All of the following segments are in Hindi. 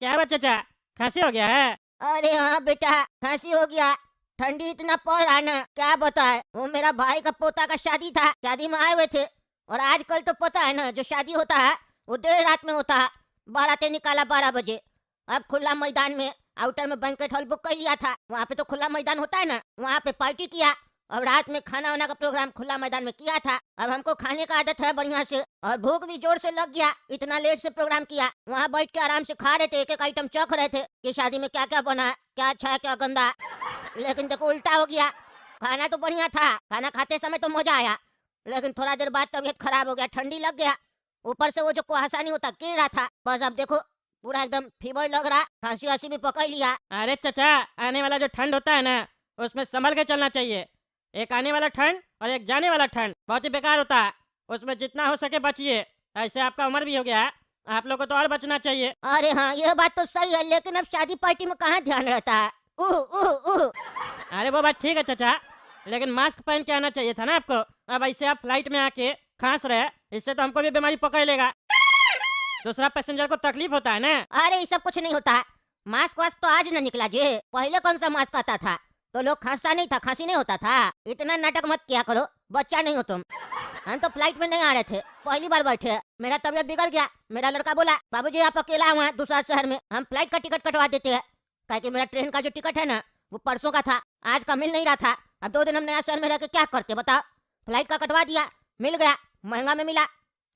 क्या हुआ चाचा, खांसी हो गया है? अरे हाँ बेटा, खांसी हो गया। ठंडी इतना पड़ रहा ना, क्या बताए। वो मेरा भाई का पोता का शादी था, शादी में आए हुए थे। और आजकल तो पता है ना, जो शादी होता है वो देर रात में होता है। बारातें निकाला 12 बजे। अब खुला मैदान में, आउटर में बैंकेट हॉल बुक कर लिया था। वहाँ पे तो खुला मैदान होता है ना, वहाँ पे पार्टी किया। अब रात में खाना वाना का प्रोग्राम खुला मैदान में किया था। अब हमको खाने का आदत है बढ़िया से, और भूख भी जोर से लग गया। इतना लेट से प्रोग्राम किया, वहाँ बैठ के आराम से खा रहे थे, एक एक आइटम चख रहे थे कि शादी में क्या क्या बना है, क्या अच्छा है क्या गंदा है। लेकिन देखो उल्टा हो गया। खाना तो बढ़िया था, खाना खाते समय तो मजा आया, लेकिन थोड़ा देर बाद तबीयत खराब हो गया, ठंडी लग गया। ऊपर से वो जो कुहासा नहीं होता गिर रहा था। बस अब देखो पूरा एकदम फीवर लग रहा, खांसी वासी भी पकड़ लिया। अरे चाचा, आने वाला जो ठंड होता है ना, उसमें संभल के चलना चाहिए। एक आने वाला ठंड और एक जाने वाला ठंड बहुत ही बेकार होता है। उसमें जितना हो सके बचिए। ऐसे आपका उम्र भी हो गया है, आप लोग को तो और बचना चाहिए। अरे हाँ, यह बात तो सही है, लेकिन अब शादी पार्टी में कहाँ ध्यान रहता है। उह उह उह। अरे वो बात ठीक है चाचा, लेकिन मास्क पहन के आना चाहिए था ना आपको। अब ऐसे आप फ्लाइट में आके खांस रहे, इससे तो हमको भी बीमारी पकड़ लेगा। दूसरा पैसेंजर को तकलीफ होता है ना। अरे ये सब कुछ नहीं होता है। मास्क वास्क तो आज न निकला जी, पहले कौन सा मास्क आता था तो लोग खांसता नहीं था, खांसी नहीं होता था। इतना नाटक मत किया करो, बच्चा नहीं हो तुम। हम तो फ्लाइट में नहीं आ रहे थे, पहली बार बैठे। मेरा तबीयत बिगड़ गया। मेरा लड़का बोला, बाबूजी आप अकेला हैं वहाँ दूसरा शहर में, हम फ्लाइट का टिकट कटवा देते हैं। कहा कि मेरा ट्रेन का जो टिकट है ना, वो परसों का था, आज का मिल नहीं रहा था। अब 2 दिन हम नया शहर में रह के क्या करते बताओ। फ्लाइट का कटवा दिया, मिल गया, महंगा में मिला।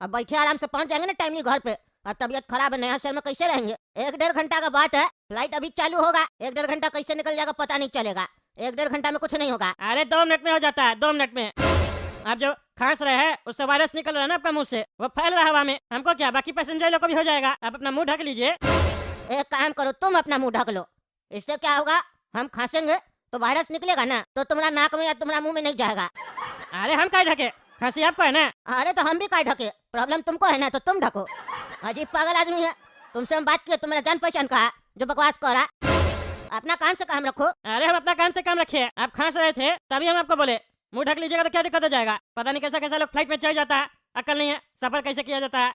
अब बैठे आराम से पहुंच जाएंगे ना टाइमली घर पे। अब तबीयत खराब है, नया शहर में कैसे रहेंगे। 1-1.5 घंटा का बात है, फ्लाइट अभी चालू होगा। 1-1.5 घंटा कैसे निकल जाएगा पता नहीं चलेगा। 1-1.5 घंटा में कुछ नहीं होगा। अरे 2 मिनट में हो जाता है, 2 मिनट में। आप जो खांस रहे हैं उससे वायरस निकल रहा है ना आपका मुंह से, वो फैल रहा है हवा में। हमको क्या, बाकी पैसेंजर लोग को भी हो जाएगा। आप अपना मुंह ढक लीजिए। एक काम करो, तुम अपना मुंह ढक लो। इससे क्या होगा, हम खांसेंगे तो वायरस निकलेगा ना, तो तुम्हारा नाक में या तुम्हारा मुंह में नहीं जाएगा। अरे हम क्या ढके, खांसी आपको है ना। अरे तो हम भी काय ढके, प्रॉब्लम तुमको है ना, तो तुम ढको। अजीब पागल आदमी है। तुमसे हम बात किए, तुम मेरा जान पहचान का है जो बकवास कर रहा। अपना काम से काम रखो। अरे हम अपना काम से काम रखिए, आप खांस रहे थे तभी हम आपको बोले मुंह ढक लीजिएगा तो क्या दिक्कत हो जाएगा। पता नहीं कैसा कैसा लोग फ्लाइट में चढ़ जाता है, अकल नहीं है सफर कैसे किया जाता है।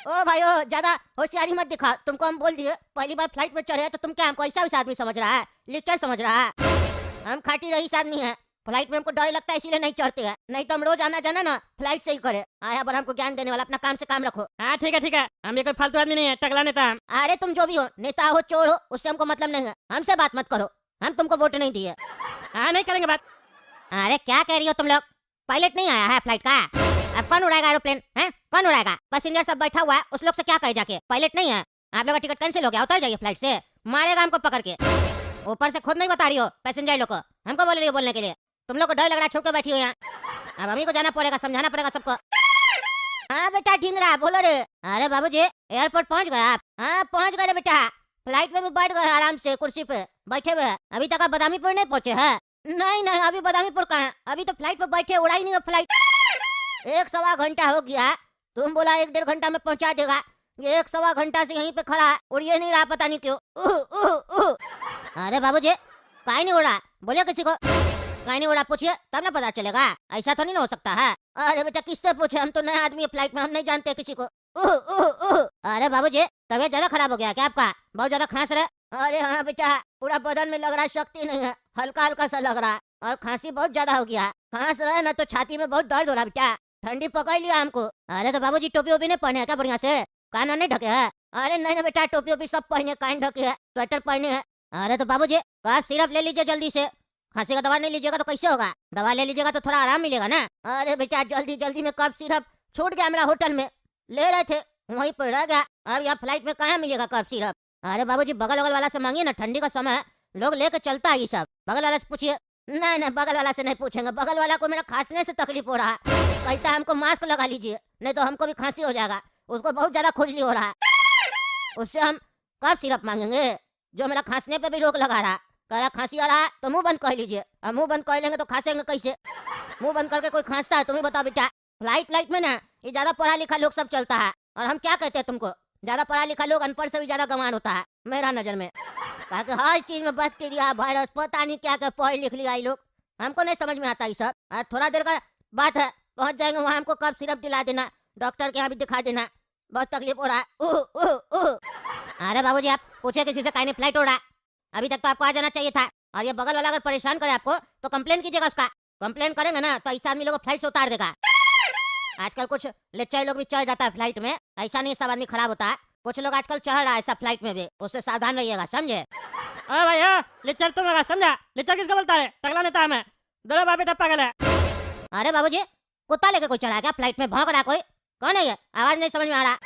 ओ भाई ओ, ज्यादा होशियारी मत दिखा। तुमको हम बोल दिए, पहली बार फ्लाइट में चढ़े तो तुम क्या हमको ऐसा वैसा आदमी समझ रहा है, लिफ्टर समझ रहा है। हम खाटी रईस आदमी है, फ्लाइट में हमको डर लगता है इसीलिए नहीं चढ़ते हैं, नहीं तो हम रोज आना जाना ना फ्लाइट से ही करे। आया पर हमको ज्ञान देने वाला, अपना काम से काम रखो। हाँ ठीक है ठीक है, हम ये कोई फालतू आदमी नहीं है, टकला नेता हम। अरे तुम जो भी हो, नेता हो चोर हो, उससे हमको मतलब नहीं है। हमसे बात मत करो, हम तुमको वोट नहीं दिए। हाँ नहीं करेंगे बात। अरे क्या कह रही हो तुम लोग, पायलट नहीं आया है फ्लाइट का। अब कौन उड़ाएगा एरोप्लेन है, कौन उड़ाएगा। पैसेंजर सब बैठा हुआ है, उस लोग से क्या कहे जाके, पायलट नहीं है। आप लोग का टिकट कैंसिल हो गया, उतर जाइए फ्लाइट से, मारेगा हमको पकड़ के। ऊपर से खुद नहीं बता रही हो पैसेंजर लोग को, हमको बोल रही हो बोलने के लिए। तुम लोग को डर लग रहा है, छोड़ के बैठी हो यहाँ। अब हमी को जाना पड़ेगा, समझाना पड़ेगा सबको। हाँ बेटा ढींगरा बोलो रे। अरे बाबूजी एयरपोर्ट पहुँच गए आप। हाँ पहुँच गए रे बेटा, फ्लाइट में भी बैठ गए आराम से कुर्सी पे बैठे हुए हैं। अभी तक आप बदामीपुर नहीं पहुँचे हैं। नहीं नहीं, अभी बदामीपुर कहाँ है, अभी तो फ्लाइट पे बैठे, उड़ा ही नहीं हो फ्लाइट। 1-1.25 घंटा हो गया, तुम बोला 1-1.5 घंटा में पहुंचा देगा। ये 1-1.25 घंटा से यहीं पे खड़ा है, उड़िए नहीं रहा, पता नहीं क्यों। अरे बाबूजी काहे नहीं उड़ा, बोलिए किसी को काहे नहीं उड़ा, पूछिए तब ना पता चलेगा। ऐसा तो नहीं ना हो सकता है। अरे बेटा किससे पूछे, हम तो नए आदमी है फ्लाइट में, हम नहीं जानते किसी को। अरे बाबूजी तबीयत ज्यादा खराब हो गया क्या आपका, बहुत ज्यादा खांस रहे। अरे हाँ बेटा, पूरा बदन में लग रहा है शक्ति नहीं है, हल्का हल्का सा लग रहा है, और खांसी बहुत ज्यादा हो गया। खांस रहे ना तो छाती में बहुत दर्द हो रहा बेटा, ठंडी पकड़ लिया हमको। अरे तो बाबूजी टोपी ओपी नहीं पहने है क्या बढ़िया से, कान नहीं ढके है। अरे नहीं ना बेटा, टोपी ओपी सब पहने, कान ढके है, स्वेटर पहने है। अरे तो बाबूजी आप सिरप ले लीजिए जल्दी से, खांसी का दवा नहीं लीजिएगा तो कैसे होगा, दवा ले लीजिएगा तो थोड़ा आराम मिलेगा ना। अरे बेटा जल्दी जल्दी में कफ सिरप छूट गया मेरा, होटल में ले रहे थे वहीं पर रह गया। अब यहाँ फ्लाइट में कहाँ मिलेगा कफ सिरप। अरे बाबूजी बगल बगल वाला से मांगिए ना, ठंडी का समय है, लोग लेके चलता है ये सब, बगल वाला से पूछिए। नहीं नहीं, बगल वाला से नहीं पूछेंगे, बगल वाला को मेरा खांसने से तकलीफ हो रहा है, कहता है हमको मास्क लगा लीजिए नहीं तो हमको भी खांसी हो जाएगा। उसको बहुत ज्यादा खुजली हो रहा है, उससे हम कफ सिरप मांगेंगे जो मेरा खांसने पे भी रोक लगा रहा। कह रहा खांसी आ रहा है तो मुंह बंद कर लीजिए। अब मुंह बंद कर लेंगे तो खांसेंगे कैसे, मुंह बंद करके कोई खांसता है, तुम्हें बताओ बेटा। फ्लाइट में ना ये ज्यादा पढ़ा लिखा लोग सब चलता है, और हम क्या कहते हैं तुमको, ज्यादा पढ़ा लिखा लोग अनपढ़ से भी ज्यादा गंवार होता है मेरा नजर में। कहा कि हर चीज में बैक्टीरिया वायरस पता नहीं क्या क्या पढ़ लिख लिया ये लोग, हमको नहीं समझ में आता ये सब। थोड़ा देर का बात है, पहुंच जाएंगे वहाँ, हमको कफ सिरप दिला देना, डॉक्टर के यहाँ भी दिखा देना, बहुत तकलीफ हो रहा है। अरे बाबूजी आप पूछे किसी से काहे नहीं फ्लाइट उड़ा, अभी तक तो आपको आ जाना चाहिए था। और ये बगल वाला अगर परेशान करे आपको तो कंप्लेन कीजिएगा उसका। कंप्लेन करेंगे ना तो ऐसा आदमी लोग को फ्लाइट से उतार देगा। आजकल कुछ लेक्चर लोग भी चढ़ जाता है फ्लाइट में, ऐसा नहीं सब आदमी खराब होता है। कुछ लोग आजकल चढ़ रहा है ऐसा फ्लाइट में भी, उससे सावधान रहिएगा, समझे? अरे भैया लेक्चर तो मगा समझा, लेक्चर किसका बोलता है? टकला नेता है मैं। दोनों बाप बेटा पागल है। अरे बाबूजी कुत्ता लेके कोई चढ़ा क्या फ्लाइट में? भौंक रहा कोई? कौन है ये? आवाज नहीं समझ में आ रहा।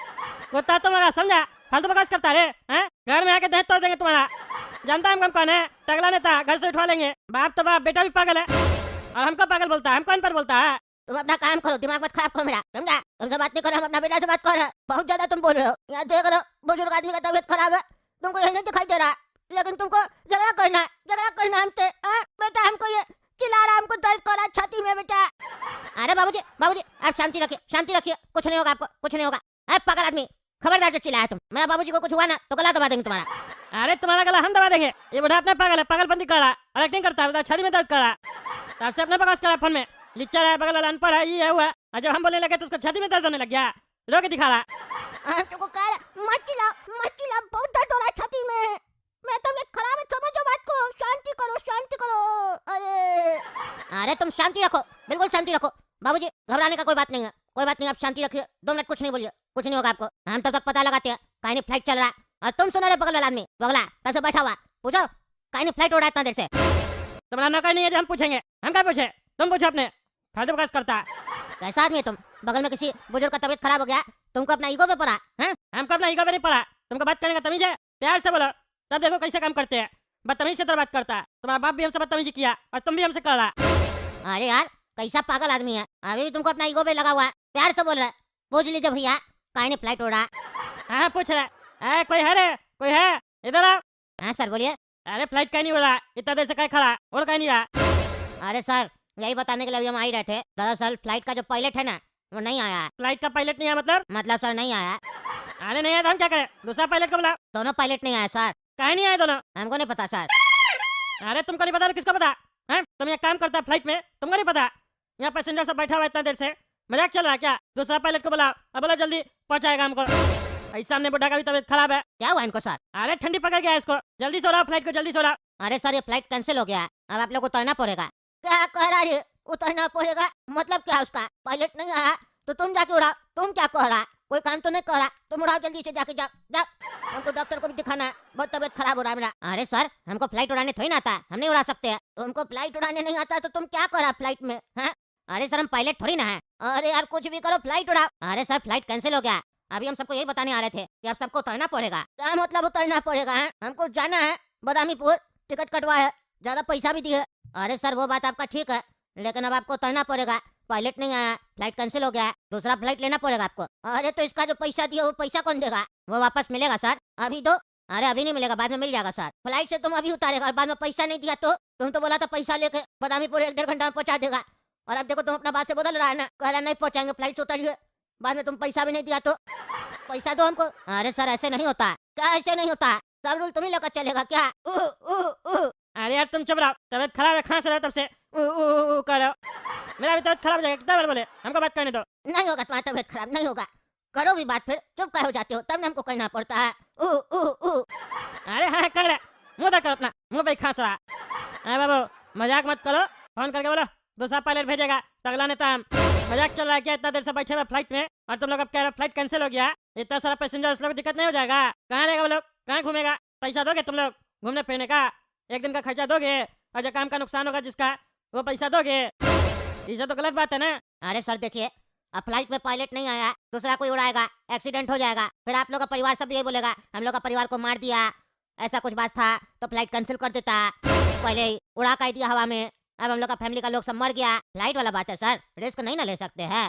कुत्ता तो मगा समझा, फालतू बकवास करता रे हैं? घर में आके दहेज तोड़ देंगे तुम्हारा। जानता है हम कौन है? टकला नेता, घर से उठवा लेंगे। बाप तो बाप, बेटा भी पागल है और हमको पागल बोलता है। हम कौन पर बोलता है? तुम अपना काम करो, दिमाग मत खराब करो मेरा, समझा? तुमसे बात नहीं कर रहे, हम अपना बेटा से बात कर रहे हैं। बहुत ज्यादा तुम बोल रहे हो। यहाँ देख रहे हो बुजुर्ग आदमी का तबीयत खराब है, तुमको यही नहीं दिखाई दे रहा, लेकिन तुमको झगड़ा करना है हमसे। बेटा हमको ये चिल्ला रहा, हमको दर्द कर रहा छाती में बेटा। अरे बाबूजी बाबूजी आप शांति रखिए, कुछ नहीं होगा आपको, कुछ नहीं होगा। पागल आदमी, खबरदार जो चिल्लाया तुम। मेरा बाबूजी को कुछ हुआ ना तो गला दबा देंगे तुम्हारा। अरे तुम्हारा गला हम दबा देंगे। ये बुढ़ा अपना पागल है, पागलपंती कर रहा और एक्टिंग करता है, छाती में दर्द कर रहा। आपसे अपने बकवास कर रहा फोन में। लिच्चा है, बगल वाला अनपढ़ है, ये है हुआ। और जब हम बोलने लगे तो उसको छाती में दर्द होने लग गया, रो के दिखा रहा। तुमको कह रहा मत चिल्ला, बहुत दर्द हो रहा है छाती में। मैं तबीयत खराब है, समझो बात को, शांति करो। अरे तुम शांति रखो, बिल्कुल शांति रखो। बाबूजी घबराने का कोई बात नहीं है, आप शांति रखिए। 2 मिनट कुछ नहीं बोलिए, कुछ नहीं होगा आपको। हम तब तक पता लगाते हैं काहे नहीं फ्लाइट चल रहा है। और तुम सुनो रे बगल वाला आदमी, बगला तब से बैठा हुआ, पूछो काहे नहीं फ्लाइट उड़ रहा है इतना देर से? तुम्हारा नौकर नहीं है जो हम पूछेंगे। हम क्या पूछे? तुम पूछो अपने। फालतू बकवास करता है। कैसा आदमी है तुम? बगल में किसी बुजुर्ग का तबीयत खराब हो गया, तुमको अपना ईगो पे पड़ा है? हमको अपना ईगो पे नहीं पड़ा। तुमको बात करने का तमीज है? प्यार से बोलो, तब देखो कैसे काम करते हैं। बदतमीज की तरह बात करता है। तुम्हारा बाप भी हमसे बदतमीजी किया और तुम भी हमसे कर रहा। अरे यार कैसा पागल आदमी है, अभी भी तुमको अपना ईगो पे लगा हुआ है। प्यार से बोल रहा है, पूछ लीजिए भैया काहे नहीं फ्लाइट उड़ रहा। हाँ पूछ रहा। कोई है रे? कोई है? इधर आओ। हाँ सर बोलिए। अरे फ्लाइट कहीं नहीं उड़ रहा, इतना देर से कहीं खड़ा और कहीं नहीं रहा। अरे सर यही बताने के लिए अभी हम आ ही रहे थे। दरअसल फ्लाइट का जो पायलट है ना वो नहीं आया है। फ्लाइट का पायलट नहीं है मतलब सर नहीं आया। अरे नहीं आया तो हम क्या करें? दूसरा पायलट को बुलाओ। दोनों पायलट नहीं आए सर। कहीं नहीं आए दोनों? हमको नहीं पता सर। अरे तुमको नहीं पता तो किसको पता है? तुम ये काम करता है फ्लाइट में, तुमको नहीं पता? यहाँ पैसेंजर सब बैठा हुआ है इतना देर से, मजाक चल रहा है क्या? दूसरा पायलट को बुलाओ और बोला जल्दी पहुंचाएगा हमको। ऐसा सामने बुढ़ा का भी तबीयत खराब है। क्या हुआ इनको सर? अरे ठंडी पकड़ गया है इसको, जल्दी सो रहा फ्लाइट को, जल्दी सो रहा। अरे सर ये फ्लाइट कैंसिल हो गया है, अब आप लोग को उतरना पड़ेगा। क्या कह रहा है? उतरना पड़ेगा मतलब क्या? उसका पायलट नहीं आया तो तुम जाके उड़ाओ। तुम क्या कह रहा? कोई काम तो नहीं कर रहा, तुम उड़ाओ जल्दी से, जाके जाओ। हमको डॉक्टर को भी दिखाना है, बहुत तबीयत खराब हो रहा है मेरा। अरे सर हमको फ्लाइट उड़ाने थोड़ी ना आता है, हम नहीं उड़ा सकते हैं। तुमको फ्लाइट उड़ाने नहीं आता तो तुम क्या कर रहा फ्लाइट में? हैं? अरे सर हम पायलट थोड़ी ना है। अरे यार कुछ भी करो, फ्लाइट उड़ाओ। अरे सर फ्लाइट कैंसिल हो गया, अभी हम सबको यही बताने आ रहे थे कि आप सबको उतरना पड़ेगा। क्या मतलब उतरना पड़ेगा है? हमको जाना है बदामीपुर, टिकट कटवा है, ज्यादा पैसा भी दिए। अरे सर वो बात आपका ठीक है, लेकिन अब आपको उतरना पड़ेगा। पायलट नहीं आया, फ्लाइट कैंसिल हो गया है, दूसरा फ्लाइट लेना पड़ेगा आपको। अरे तो इसका जो पैसा दिया वो पैसा कौन देगा? वो वापस मिलेगा सर, अभी दो। अरे अभी नहीं मिलेगा, बाद में मिल जाएगा सर। फ्लाइट से तुम अभी उतारेगा और बाद में पैसा नहीं दिया तो? तुम तो बोला था पैसा लेके बदामीपुर 1-1.5 घंटा में पहुंचा देगा, और अब देखो तुम अपना बात से बदल रहा है ना, कह रहा नहीं पहुंचाएंगे, फ्लाइट से उतारिए, बाद में तुम पैसा भी नहीं दिया तो? पैसा दो हमको। अरे सर ऐसे नहीं होता। क्या ऐसे नहीं होता? सब रूल तुम्ही लेकर चलेगा क्या? अरे यार तुम चुप रहो, तबीयत खराब है, खांस रहा है तब से कर रहे हो। मेरा भी तबीयत खराब हो जाएगा, कितना बार बोले? हमको बात करने दो। नहीं होगा तुम्हारा तबीयत खराब, नहीं होगा। करो भी बात, फिर चुप का हो जाते हो, तब हमको करना पड़ता है। अरे हाँ कर रहा, मुँह तक करो अपना, मुँह पे खांस रहा। अरे बाबू मजाक मत करो, फोन करके बोलो दूसरा पायलट भेजेगा। टगला नेता हम, मजाक चल रहा है क्या? इतना देर से बैठे हुए फ्लाइट में और तुम लोग अब कह रहे फ्लाइट कैंसिल हो गया। इतना सारा पैसेंजर, उस लोग दिक्कत नहीं हो जाएगा? कहाँ रहेगा वो लोग, कहाँ घूमेगा? पैसा दोगे तुम लोग घूमने फिरने का? एक दिन का खर्चा दोगे और जो काम का नुकसान होगा जिसका, वो पैसा दोगे? ये तो गलत बात है ना। अरे सर देखिए, अब फ्लाइट में पायलट नहीं आया, दूसरा कोई उड़ाएगा, एक्सीडेंट हो जाएगा, फिर आप लोग का परिवार सब यही बोलेगा हम लोग का परिवार को मार दिया। ऐसा कुछ बात था तो फ्लाइट कैंसिल कर देता, पहले ही उड़ा कर दिया हवा में। अब हम लोग का फैमिली का लोग सब मर गया। फ्लाइट वाला बात है सर, रिस्क नहीं ना ले सकते हैं।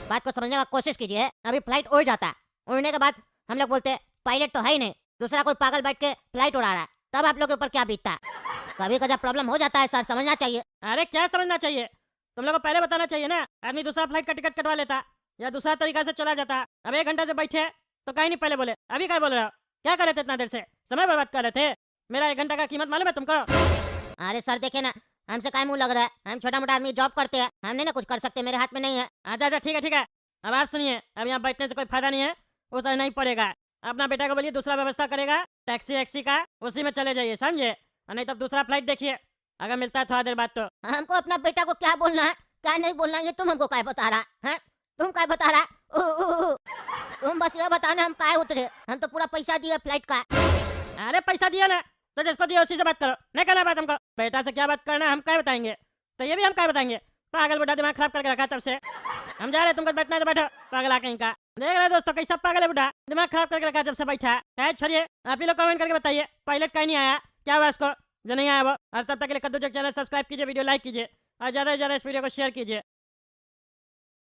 बात को समझने का कोशिश कीजिए। अभी फ्लाइट उड़ जाता, उड़ने के बाद हम लोग बोलते पायलट तो है ही नहीं, दूसरा कोई पागल बैठ के फ्लाइट उड़ा रहा है, तब आप लोग के ऊपर क्या बीतता? कभी कभी प्रॉब्लम हो जाता है सर, समझना चाहिए। अरे क्या समझना चाहिए? तुम लोग को पहले बताना चाहिए ना। आदमी दूसरा फ्लाइट का टिकट कटवा लेता या दूसरा तरीका से चला जाता। अब 1 घंटे से बैठे तो कहीं नहीं पहले बोले, अभी क्या बोल रहे हो? क्या कर रहे थे इतना देर से? समय बर्बाद कर रहे थे। मेरा 1 घंटा का कीमत मालूम है तुमको? अरे सर देखे ना, हमसे काय मुंह लग रहा है? हम छोटा मोटा आदमी जॉब करते हैं, हम नहीं ना कुछ कर सकते, मेरे हाथ में नहीं है। अच्छा ठीक है ठीक है, अब आप सुनिए, अब यहाँ बैठने से कोई फायदा नहीं है, उतना नहीं पड़ेगा। अपना बेटा को बोलिए दूसरा व्यवस्था करेगा टैक्सी वैक्सी का, उसी में चले जाइए, समझे? और नहीं तब दूसरा फ्लाइट देखिए अगर मिलता है थोड़ा देर बाद तो। हमको अपना बेटा को क्या बोलना है क्या नहीं बोलना है, ये तुम हमको क्या बता रहा है? तुम क्या बता रहा? तुम बस ये बताना हम काय उतरे, हम तो पूरा पैसा दिए फ्लाइट का। अरे पैसा दिया ना तो जिसको दिया उसी से बात करो, नहीं करना बात हमको। बेटा से क्या बात करना है हम क्या बताएंगे, तो ये भी हम क्या बताएंगे? पागल बुढ़ा दिमाग खराब करके रखा तब से। हम जा रहे हैं, तुमको बैठना है तो बैठो, पागल कहीं का। देख रहे दोस्तों कैसा पागल है बुढ़ा, दिमाग खराब करके रखा जब से बैठा है। छोड़िए, आप ही लोग कमेंट करके बताइए पायलट का नहीं आया, क्या हुआ उसको जो नहीं आया वो। और तब तक के लिए कद्दू जग चैनल सब्सक्राइब कीजिए, वीडियो लाइक कीजिए और ज़्यादा से ज़्यादा इस वीडियो को शेयर कीजिए।